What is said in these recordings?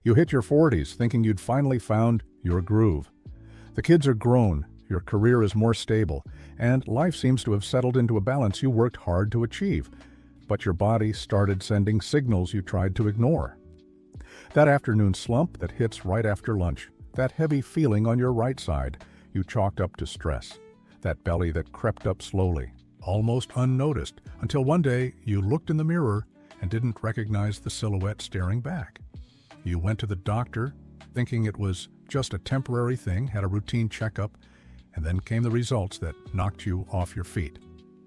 You hit your 40s thinking you'd finally found your groove. The kids are grown, your career is more stable, and life seems to have settled into a balance you worked hard to achieve. But your body started sending signals you tried to ignore. That afternoon slump that hits right after lunch, that heavy feeling on your right side you chalked up to stress, that belly that crept up slowly, almost unnoticed, until one day you looked in the mirror and didn't recognize the silhouette staring back. You went to the doctor, thinking it was just a temporary thing, had a routine checkup, and then came the results that knocked you off your feet.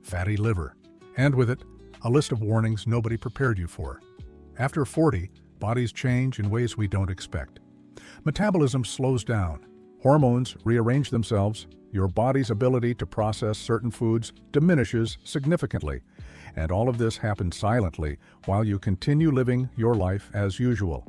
Fatty liver. And with it, a list of warnings nobody prepared you for. After 40, bodies change in ways we don't expect. Metabolism slows down. Hormones rearrange themselves. Your body's ability to process certain foods diminishes significantly. And all of this happens silently while you continue living your life as usual.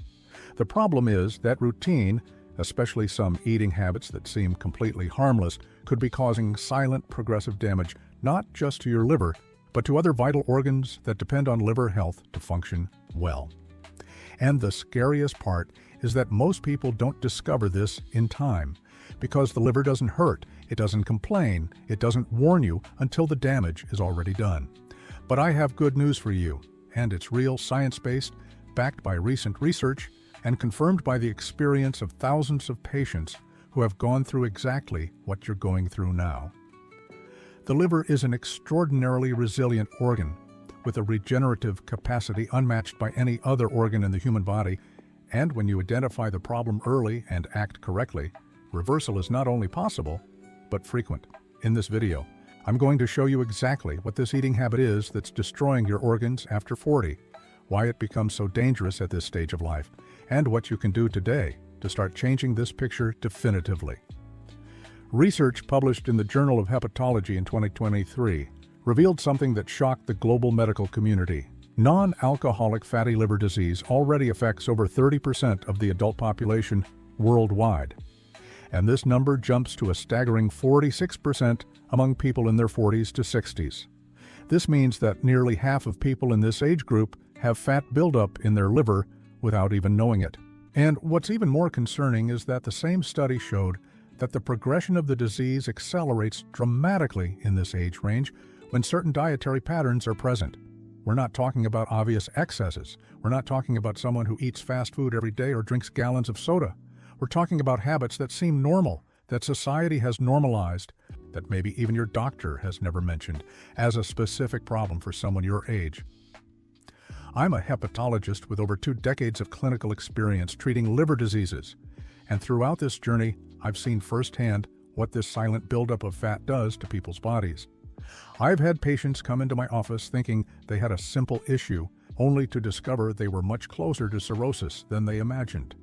The problem is that routine, especially some eating habits that seem completely harmless, could be causing silent progressive damage not just to your liver, but to other vital organs that depend on liver health to function well. And the scariest part is that most people don't discover this in time, because the liver doesn't hurt, it doesn't complain, it doesn't warn you until the damage is already done. But I have good news for you, and it's real, science-based, backed by recent research, and confirmed by the experience of thousands of patients who have gone through exactly what you're going through now. The liver is an extraordinarily resilient organ with a regenerative capacity unmatched by any other organ in the human body, and when you identify the problem early and act correctly, reversal is not only possible, but frequent. In this video, I'm going to show you exactly what this eating habit is that's destroying your organs after 40, why it becomes so dangerous at this stage of life, and what you can do today to start changing this picture definitively. Research published in the Journal of Hepatology in 2023 revealed something that shocked the global medical community. Non-alcoholic fatty liver disease already affects over 30% of the adult population worldwide. And this number jumps to a staggering 46% among people in their 40s to 60s. This means that nearly half of people in this age group have fat buildup in their liver without even knowing it. And what's even more concerning is that the same study showed that the progression of the disease accelerates dramatically in this age range when certain dietary patterns are present. We're not talking about obvious excesses. We're not talking about someone who eats fast food every day or drinks gallons of soda. We're talking about habits that seem normal, that society has normalized, that maybe even your doctor has never mentioned as a specific problem for someone your age. I'm a hepatologist with over 2 decades of clinical experience treating liver diseases, and throughout this journey, I've seen firsthand what this silent buildup of fat does to people's bodies. I've had patients come into my office thinking they had a simple issue, only to discover they were much closer to cirrhosis than they imagined.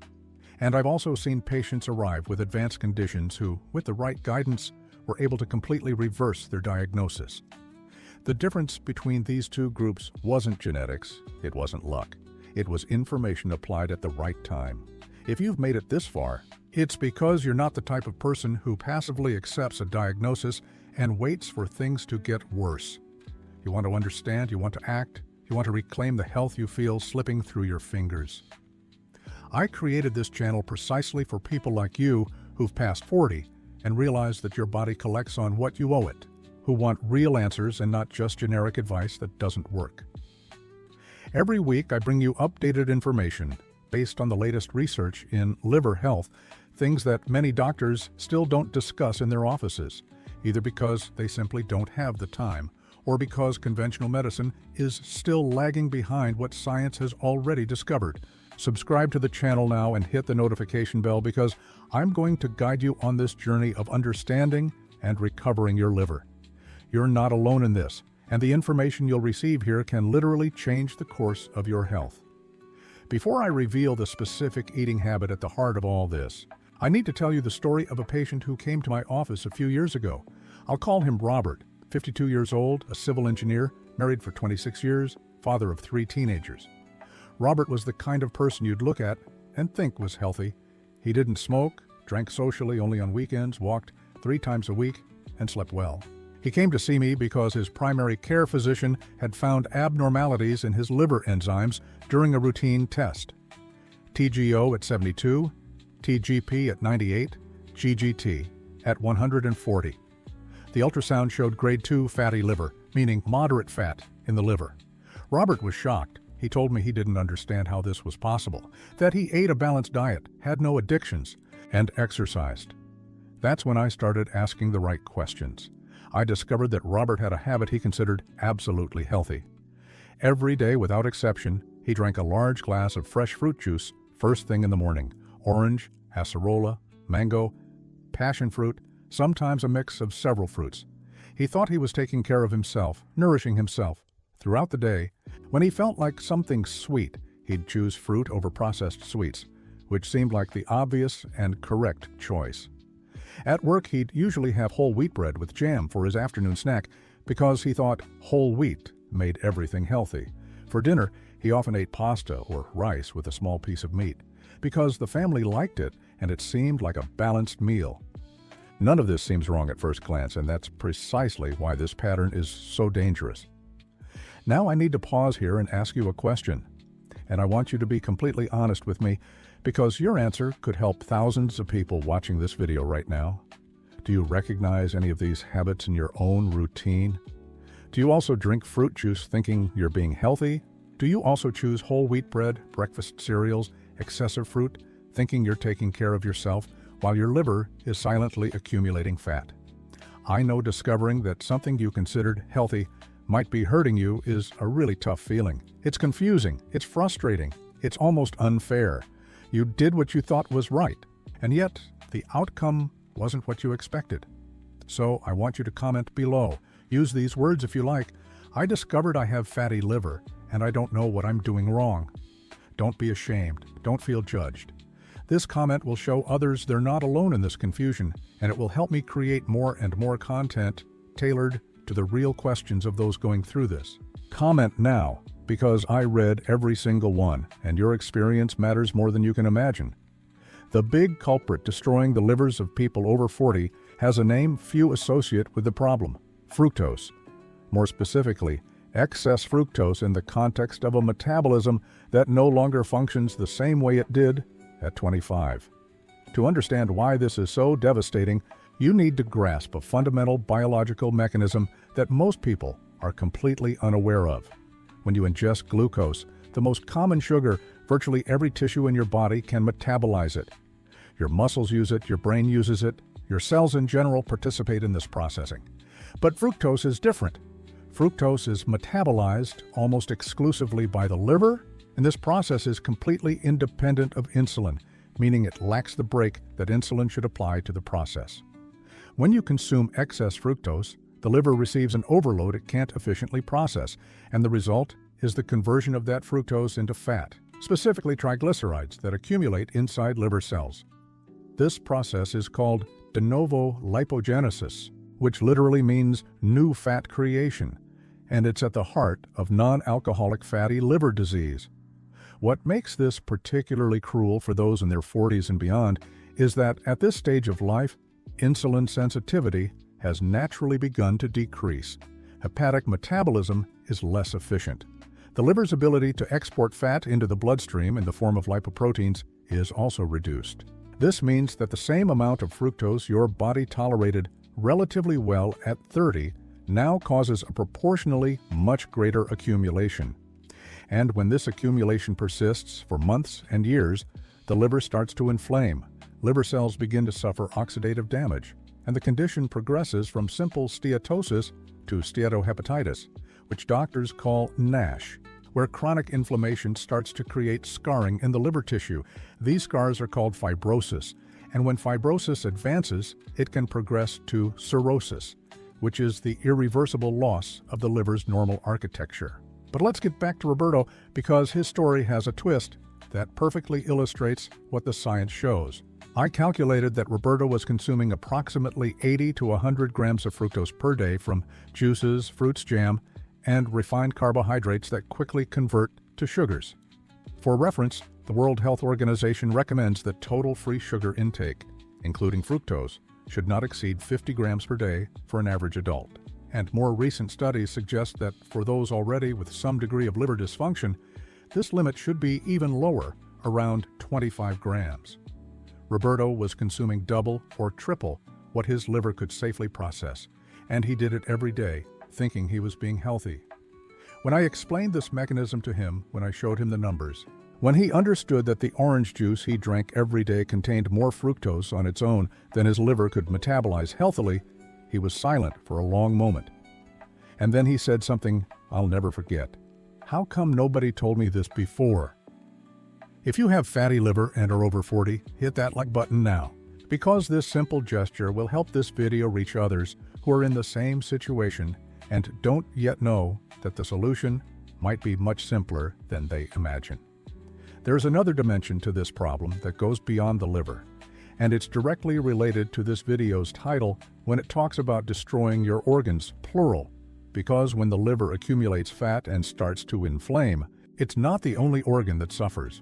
And I've also seen patients arrive with advanced conditions who, with the right guidance, were able to completely reverse their diagnosis. The difference between these two groups wasn't genetics, it wasn't luck. It was information applied at the right time. If you've made it this far, it's because you're not the type of person who passively accepts a diagnosis and waits for things to get worse. You want to understand, you want to act, you want to reclaim the health you feel slipping through your fingers. I created this channel precisely for people like you who've passed 40 and realize that your body collects on what you owe it, who want real answers and not just generic advice that doesn't work. Every week I bring you updated information based on the latest research in liver health, things that many doctors still don't discuss in their offices, either because they simply don't have the time or because conventional medicine is still lagging behind what science has already discovered. Subscribe to the channel now and hit the notification bell because I'm going to guide you on this journey of understanding and recovering your liver. You're not alone in this, and the information you'll receive here can literally change the course of your health. Before I reveal the specific eating habit at the heart of all this, I need to tell you the story of a patient who came to my office a few years ago. I'll call him Robert, 52 years old, a civil engineer, married for 26 years, father of 3 teenagers. Robert was the kind of person you'd look at and think was healthy. He didn't smoke, drank socially only on weekends, walked 3 times a week, and slept well. He came to see me because his primary care physician had found abnormalities in his liver enzymes during a routine test. TGO at 72, TGP at 98, GGT at 140. The ultrasound showed grade 2 fatty liver, meaning moderate fat in the liver. Robert was shocked. He told me he didn't understand how this was possible, that he ate a balanced diet, had no addictions, and exercised. That's when I started asking the right questions. I discovered that Robert had a habit he considered absolutely healthy. Every day, without exception, he drank a large glass of fresh fruit juice first thing in the morning. Orange, acerola, mango, passion fruit, sometimes a mix of several fruits. He thought he was taking care of himself, nourishing himself. Throughout the day, when he felt like something sweet, he'd choose fruit over processed sweets, which seemed like the obvious and correct choice. At work, he'd usually have whole wheat bread with jam for his afternoon snack because he thought whole wheat made everything healthy. For dinner, he often ate pasta or rice with a small piece of meat because the family liked it and it seemed like a balanced meal. None of this seems wrong at first glance, and that's precisely why this pattern is so dangerous. Now I need to pause here and ask you a question, and I want you to be completely honest with me because your answer could help thousands of people watching this video right now. Do you recognize any of these habits in your own routine? Do you also drink fruit juice thinking you're being healthy? Do you also choose whole wheat bread, breakfast cereals, excessive fruit, thinking you're taking care of yourself while your liver is silently accumulating fat? I know discovering that something you considered healthy might be hurting you is a really tough feeling. It's confusing, it's frustrating, it's almost unfair. You did what you thought was right, and yet the outcome wasn't what you expected. So I want you to comment below. Use these words if you like. I discovered I have fatty liver, and I don't know what I'm doing wrong. Don't be ashamed. Don't feel judged. This comment will show others they're not alone in this confusion, and it will help me create more and more content tailored to the real questions of those going through this. Comment now, because I read every single one, and your experience matters more than you can imagine. The big culprit destroying the livers of people over 40 has a name few associate with the problem: fructose. More specifically, excess fructose in the context of a metabolism that no longer functions the same way it did at 25. To understand why this is so devastating, you need to grasp a fundamental biological mechanism that most people are completely unaware of. When you ingest glucose, the most common sugar, virtually every tissue in your body can metabolize it. Your muscles use it, your brain uses it, your cells in general participate in this processing. But fructose is different. Fructose is metabolized almost exclusively by the liver, and this process is completely independent of insulin, meaning it lacks the brake that insulin should apply to the process. When you consume excess fructose, the liver receives an overload it can't efficiently process, and the result is the conversion of that fructose into fat, specifically triglycerides that accumulate inside liver cells. This process is called de novo lipogenesis, which literally means new fat creation, and it's at the heart of non-alcoholic fatty liver disease. What makes this particularly cruel for those in their 40s and beyond is that at this stage of life, insulin sensitivity has naturally begun to decrease. Hepatic metabolism is less efficient. The liver's ability to export fat into the bloodstream in the form of lipoproteins is also reduced. This means that the same amount of fructose your body tolerated relatively well at 30 now causes a proportionally much greater accumulation. And when this accumulation persists for months and years, the liver starts to inflame. Liver cells begin to suffer oxidative damage, and the condition progresses from simple steatosis to steatohepatitis, which doctors call NASH, where chronic inflammation starts to create scarring in the liver tissue. These scars are called fibrosis, and when fibrosis advances, it can progress to cirrhosis, which is the irreversible loss of the liver's normal architecture. But let's get back to Roberto, because his story has a twist that perfectly illustrates what the science shows. I calculated that Roberto was consuming approximately 80 to 100 grams of fructose per day from juices, fruits, jam, and refined carbohydrates that quickly convert to sugars. For reference, the World Health Organization recommends that total free sugar intake, including fructose, should not exceed 50 grams per day for an average adult. And more recent studies suggest that for those already with some degree of liver dysfunction, this limit should be even lower, around 25 grams. Roberto was consuming double or triple what his liver could safely process, and he did it every day, thinking he was being healthy. When I explained this mechanism to him, when I showed him the numbers, when he understood that the orange juice he drank every day contained more fructose on its own than his liver could metabolize healthily, he was silent for a long moment. And then he said something I'll never forget. "How come nobody told me this before?" If you have fatty liver and are over 40, hit that like button now, because this simple gesture will help this video reach others who are in the same situation and don't yet know that the solution might be much simpler than they imagine. There is another dimension to this problem that goes beyond the liver, and it's directly related to this video's title when it talks about destroying your organs, plural, because when the liver accumulates fat and starts to inflame, it's not the only organ that suffers.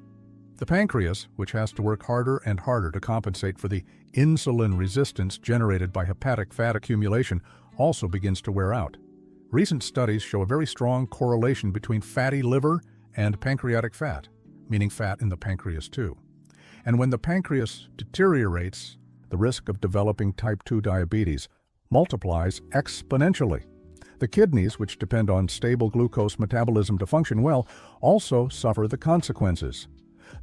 The pancreas, which has to work harder and harder to compensate for the insulin resistance generated by hepatic fat accumulation, also begins to wear out. Recent studies show a very strong correlation between fatty liver and pancreatic fat, meaning fat in the pancreas too. And when the pancreas deteriorates, the risk of developing type 2 diabetes multiplies exponentially. The kidneys, which depend on stable glucose metabolism to function well, also suffer the consequences.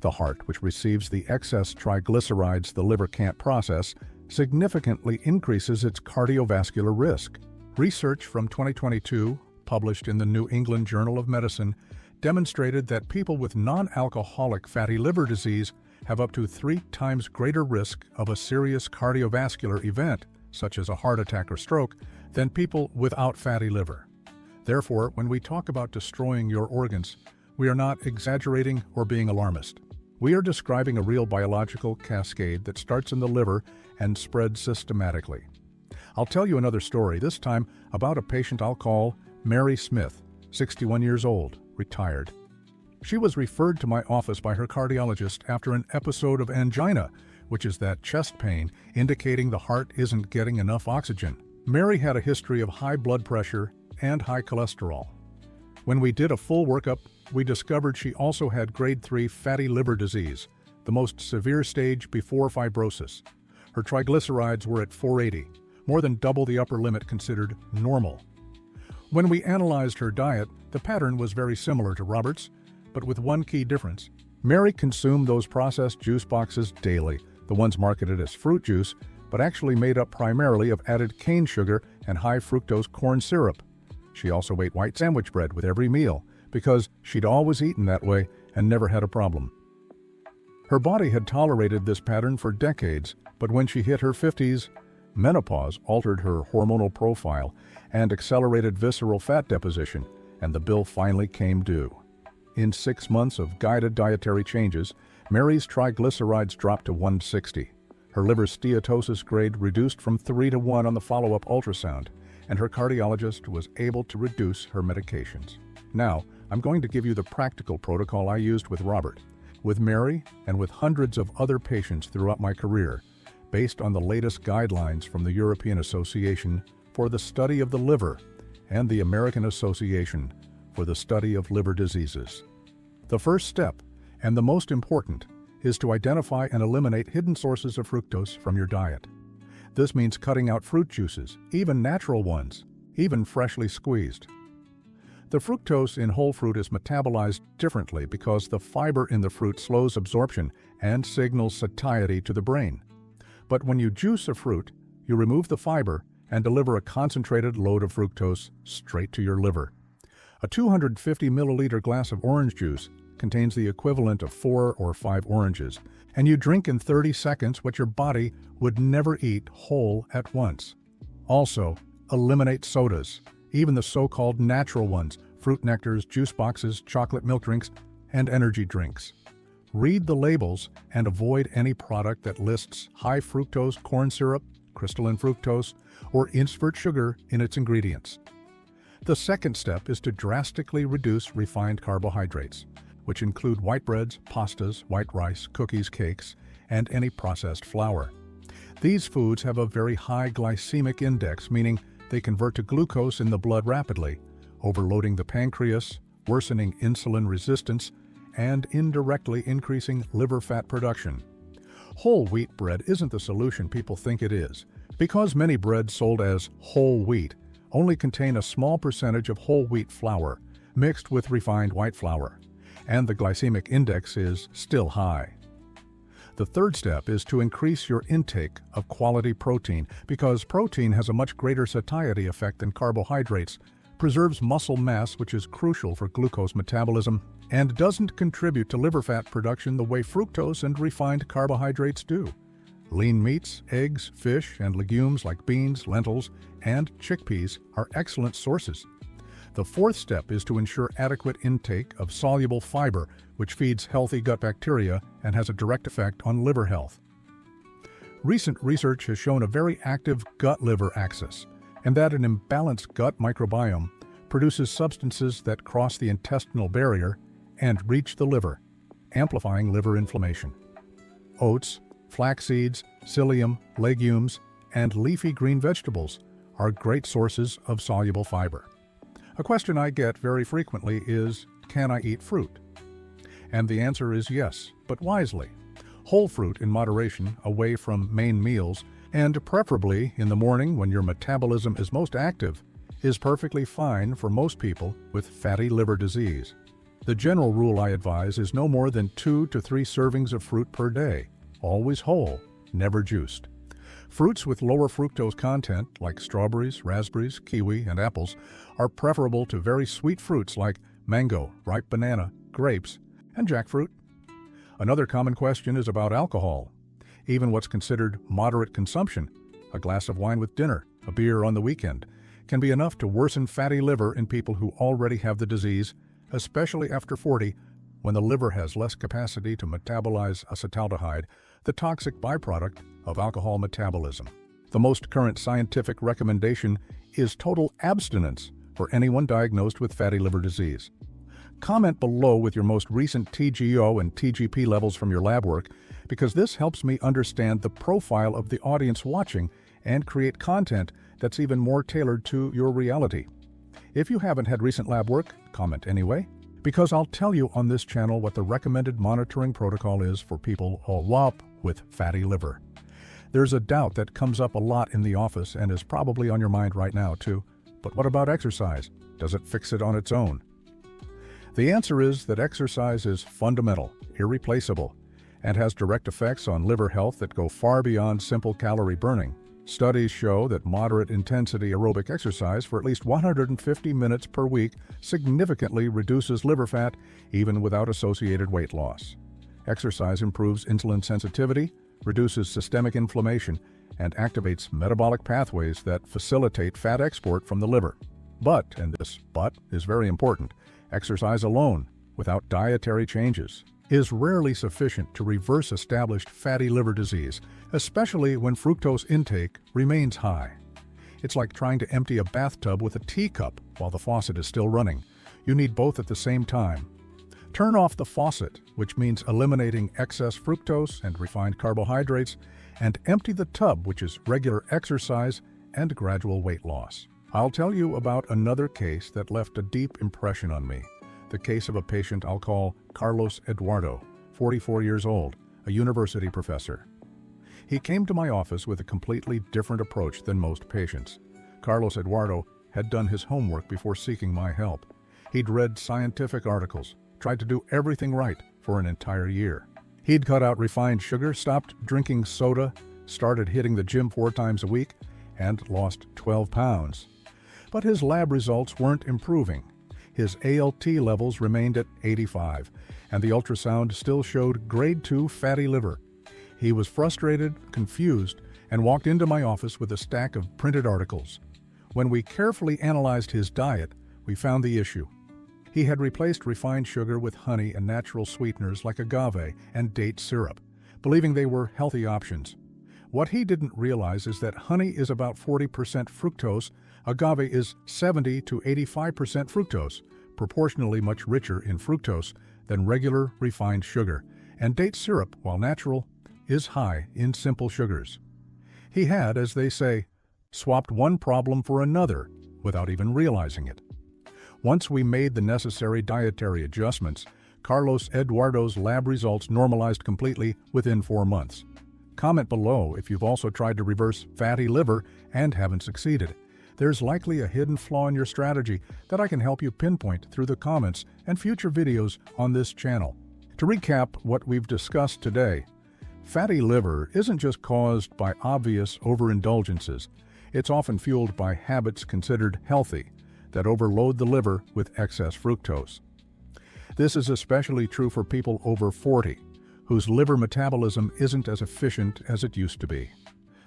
The heart, which receives the excess triglycerides the liver can't process, significantly increases its cardiovascular risk. Research from 2022, published in the New England Journal of Medicine, demonstrated that people with non-alcoholic fatty liver disease have up to 3 times greater risk of a serious cardiovascular event, such as a heart attack or stroke, than people without fatty liver. Therefore, when we talk about destroying your organs, we are not exaggerating or being alarmist. We are describing a real biological cascade that starts in the liver and spreads systematically. I'll tell you another story, this time about a patient I'll call Mary Smith, 61 years old, retired. She was referred to my office by her cardiologist after an episode of angina, which is that chest pain indicating the heart isn't getting enough oxygen. Mary had a history of high blood pressure and high cholesterol. When we did a full workup, we discovered she also had grade 3 fatty liver disease, the most severe stage before fibrosis. Her triglycerides were at 480, more than double the upper limit considered normal. When we analyzed her diet, the pattern was very similar to Robert's, but with one key difference. Mary consumed those processed juice boxes daily, the ones marketed as fruit juice, but actually made up primarily of added cane sugar and high fructose corn syrup. She also ate white sandwich bread with every meal, because she'd always eaten that way and never had a problem. Her body had tolerated this pattern for decades, but when she hit her 50s, menopause altered her hormonal profile and accelerated visceral fat deposition, and the bill finally came due. In 6 months of guided dietary changes, Mary's triglycerides dropped to 160. Her liver steatosis grade reduced from 3 to 1 on the follow-up ultrasound, and her cardiologist was able to reduce her medications. Now, I'm going to give you the practical protocol I used with Robert, with Mary, and with hundreds of other patients throughout my career, based on the latest guidelines from the European Association for the Study of the Liver and the American Association for the Study of Liver Diseases. The first step, and the most important, is to identify and eliminate hidden sources of fructose from your diet. This means cutting out fruit juices, even natural ones, even freshly squeezed. The fructose in whole fruit is metabolized differently because the fiber in the fruit slows absorption and signals satiety to the brain. But when you juice a fruit, you remove the fiber and deliver a concentrated load of fructose straight to your liver. A 250 milliliter glass of orange juice contains the equivalent of 4 or 5 oranges, and you drink in 30 seconds what your body would never eat whole at once. Also, eliminate sodas, even the so-called natural ones, fruit nectars, juice boxes, chocolate milk drinks, and energy drinks. Read the labels and avoid any product that lists high fructose corn syrup, crystalline fructose, or invert sugar in its ingredients. The second step is to drastically reduce refined carbohydrates, which include white breads, pastas, white rice, cookies, cakes, and any processed flour. These foods have a very high glycemic index, meaning they convert to glucose in the blood rapidly, overloading the pancreas, worsening insulin resistance, and indirectly increasing liver fat production. Whole wheat bread isn't the solution people think it is, because many breads sold as whole wheat only contain a small percentage of whole wheat flour mixed with refined white flour, and the glycemic index is still high. The third step is to increase your intake of quality protein, because protein has a much greater satiety effect than carbohydrates, preserves muscle mass, which is crucial for glucose metabolism, and doesn't contribute to liver fat production the way fructose and refined carbohydrates do. Lean meats, eggs, fish, and legumes like beans, lentils, and chickpeas are excellent sources. The fourth step is to ensure adequate intake of soluble fiber, which feeds healthy gut bacteria and has a direct effect on liver health. Recent research has shown a very active gut-liver axis, and that an imbalanced gut microbiome produces substances that cross the intestinal barrier and reach the liver, amplifying liver inflammation. Oats, flax seeds, psyllium, legumes, and leafy green vegetables are great sources of soluble fiber. A question I get very frequently is, can I eat fruit? And the answer is yes, but wisely. Whole fruit in moderation, away from main meals, and preferably in the morning when your metabolism is most active, is perfectly fine for most people with fatty liver disease. The general rule I advise is no more than 2 to 3 servings of fruit per day, always whole, never juiced. Fruits with lower fructose content, like strawberries, raspberries, kiwi, and apples, are preferable to very sweet fruits like mango, ripe banana, grapes, and jackfruit. Another common question is about alcohol. Even what's considered moderate consumption, a glass of wine with dinner, a beer on the weekend, can be enough to worsen fatty liver in people who already have the disease, especially after 40, when the liver has less capacity to metabolize acetaldehyde, the toxic byproduct of alcohol metabolism. The most current scientific recommendation is total abstinence for anyone diagnosed with fatty liver disease. Comment below with your most recent TGO and TGP levels from your lab work, because this helps me understand the profile of the audience watching and create content that's even more tailored to your reality. If you haven't had recent lab work, comment anyway, because I'll tell you on this channel what the recommended monitoring protocol is for people with fatty liver. There's a doubt that comes up a lot in the office and is probably on your mind right now too. But what about exercise? Does it fix it on its own? The answer is that exercise is fundamental, irreplaceable, and has direct effects on liver health that go far beyond simple calorie burning. Studies show that moderate intensity aerobic exercise for at least 150 minutes per week significantly reduces liver fat, even without associated weight loss. Exercise improves insulin sensitivity, reduces systemic inflammation, and activates metabolic pathways that facilitate fat export from the liver. But, and this but is very important, exercise alone, without dietary changes, is rarely sufficient to reverse established fatty liver disease, especially when fructose intake remains high. It's like trying to empty a bathtub with a teacup while the faucet is still running. You need both at the same time. Turn off the faucet, which means eliminating excess fructose and refined carbohydrates, and empty the tub, which is regular exercise and gradual weight loss. I'll tell you about another case that left a deep impression on me. The case of a patient I'll call Carlos Eduardo, 44 years old, a university professor. He came to my office with a completely different approach than most patients. Carlos Eduardo had done his homework before seeking my help. He'd read scientific articles, tried to do everything right for an entire year. He'd cut out refined sugar, stopped drinking soda, started hitting the gym 4 times a week, and lost 12 pounds. But his lab results weren't improving. His ALT levels remained at 85, and the ultrasound still showed grade 2 fatty liver. He was frustrated, confused, and walked into my office with a stack of printed articles. When we carefully analyzed his diet, we found the issue. He had replaced refined sugar with honey and natural sweeteners like agave and date syrup, believing they were healthy options. What he didn't realize is that honey is about 40% fructose, agave is 70 to 85% fructose, proportionally much richer in fructose than regular refined sugar, and date syrup, while natural, is high in simple sugars. He had, as they say, swapped one problem for another without even realizing it. Once we made the necessary dietary adjustments, Carlos Eduardo's lab results normalized completely within 4 months. Comment below if you've also tried to reverse fatty liver and haven't succeeded. There's likely a hidden flaw in your strategy that I can help you pinpoint through the comments and future videos on this channel. To recap what we've discussed today, fatty liver isn't just caused by obvious overindulgences. It's often fueled by habits considered healthy that overload the liver with excess fructose. This is especially true for people over 40, whose liver metabolism isn't as efficient as it used to be.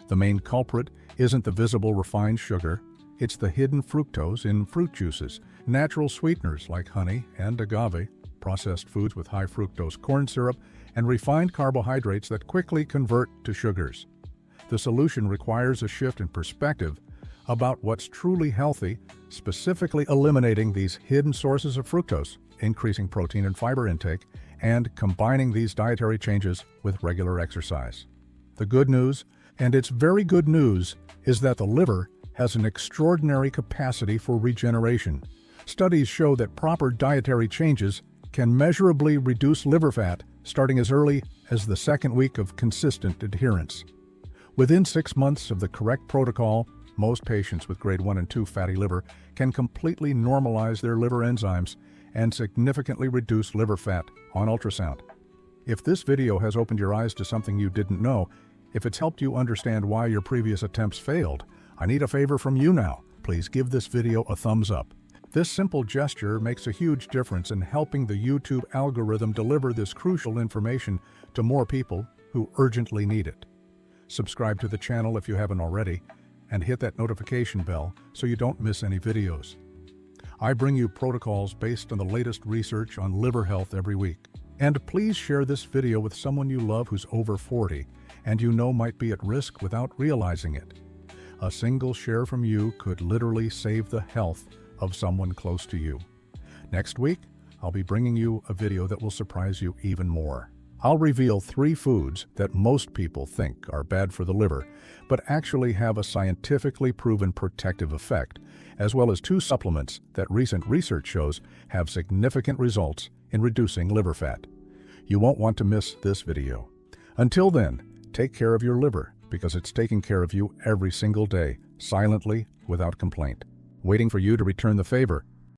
The main culprit isn't the visible refined sugar, it's the hidden fructose in fruit juices, natural sweeteners like honey and agave, processed foods with high fructose corn syrup, and refined carbohydrates that quickly convert to sugars. The solution requires a shift in perspective about what's truly healthy, specifically eliminating these hidden sources of fructose, increasing protein and fiber intake, and combining these dietary changes with regular exercise. The good news, and it's very good news, is that the liver has an extraordinary capacity for regeneration. Studies show that proper dietary changes can measurably reduce liver fat starting as early as the second week of consistent adherence. Within 6 months of the correct protocol, most patients with grade 1 and 2 fatty liver can completely normalize their liver enzymes and significantly reduce liver fat on ultrasound. If this video has opened your eyes to something you didn't know, if it's helped you understand why your previous attempts failed, I need a favor from you now. Please give this video a thumbs up. This simple gesture makes a huge difference in helping the YouTube algorithm deliver this crucial information to more people who urgently need it. Subscribe to the channel if you haven't already, and hit that notification bell so you don't miss any videos. I bring you protocols based on the latest research on liver health every week. And please share this video with someone you love who's over 40 and you know might be at risk without realizing it. A single share from you could literally save the health of someone close to you. Next week, I'll be bringing you a video that will surprise you even more. I'll reveal 3 foods that most people think are bad for the liver, but actually have a scientifically proven protective effect, as well as 2 supplements that recent research shows have significant results in reducing liver fat. You won't want to miss this video. Until then, take care of your liver, because it's taking care of you every single day, silently, without complaint, waiting for you to return the favor.